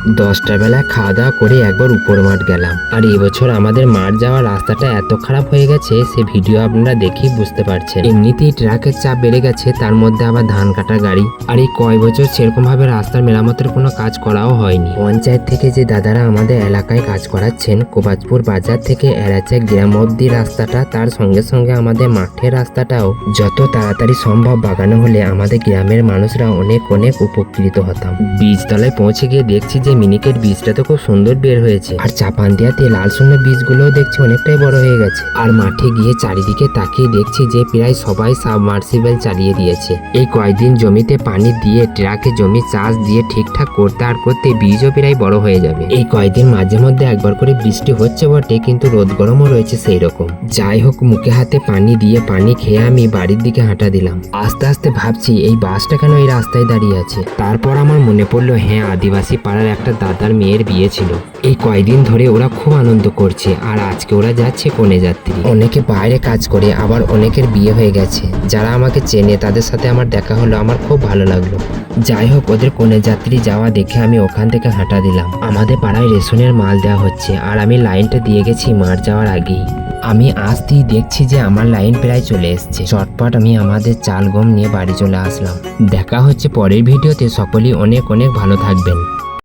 10টা বেলায় খাওয়া দাওয়া করে একবার উপর মাঠ গেলাম। আর এবছর আমাদের মাঠ যাওয়ার রাস্তাটা এত খারাপ হয়ে গেছে, সে ভিডিও আপনারা দেখেই বুঝতে পারছেন। এমনিতেই ট্রাকের চাপ বেড়ে গেছে, তার মধ্যে আবার ধান কাটা গাড়ি। আর এই কয় বছর সেরকম ভাবে রাস্তার মেরামতের কোনো কাজ করাও হয়নি। পঞ্চায়েত থেকে যে দাদারা আমাদের এলাকায় কাজ করাচ্ছেন, কোবাজপুর বাজার থেকে এরাচা গ্রাম অব্দি রাস্তাটা, তার সঙ্গে সঙ্গে আমাদের মাঠের রাস্তাটাও যত তাড়াতাড়ি সম্ভব বাগানো হলে আমাদের গ্রামের মানুষরা অনেক অনেক উপকৃত হতাম। বীজতলায় পৌঁছে গিয়ে দেখছি যে মিনিকেট বীজটা তো খুব সুন্দর বের হয়েছে, আর চাপান্দিয়াতে লাল শূন্য বীজগুলোও দেখছি অনেকটাই বড় হয়ে গেছে। আর মাঠে গিয়ে চারিদিকে তাকিয়ে দেখছি যে প্রায় সবাই সাবমার্সিবল চালিয়ে দিয়েছে। এই কয়েকদিন জমিতে পানি দিয়ে ট্রাকে জমি চাষ দিয়ে ঠিকঠাক করতে আর করতে বীজও প্রায় বড় হয়ে যাবে। এই কয়েকদিন মাঝে মধ্যে একবার করে বৃষ্টি হচ্ছে বটে, কিন্তু রোদ গরমও রয়েছে সেই রকম। যাই হোক, মুখে হাতে পানি দিয়ে পানি খেয়ে আমি বাড়ির দিকে হাঁটা দিলাম। আস্তে আস্তে ভাবছি এই বাসটা কেন এই রাস্তায় দাঁড়িয়ে আছে। তারপর আমার মনে পড়লো, হ্যাঁ, আদিবাসী পাড়ার একটা দাদার মেয়ের বিয়ে ছিল। এই কয়দিন ধরে ওরা খুব আনন্দ করছে, আর আজকে ওরা যাচ্ছে কনে যাত্রী। অনেকে বাইরে কাজ করে, আবার অনেকের বিয়ে হয়ে গেছে। যারা আমাকে চেনে তাদের সাথে আমার দেখা হলো, আমার খুব ভালো লাগলো। যাই হোক, ওদের কনে যাত্রী যাওয়া দেখে আমি ওখান থেকে হাঁটা দিলাম। আমাদের পাড়ায় রেশনের মাল দেওয়া হচ্ছে, আর আমি লাইনটা দিয়ে গেছি মাঠ যাওয়ার আগেই। আমি আসতেই দেখছি যে আমার লাইন প্রায় চলে এসছে। চটপট আমি আমাদের চাল গম নিয়ে বাড়ি চলে আসলাম। দেখা হচ্ছে পরের ভিডিওতে। সকলেই অনেক অনেক ভালো থাকবেন।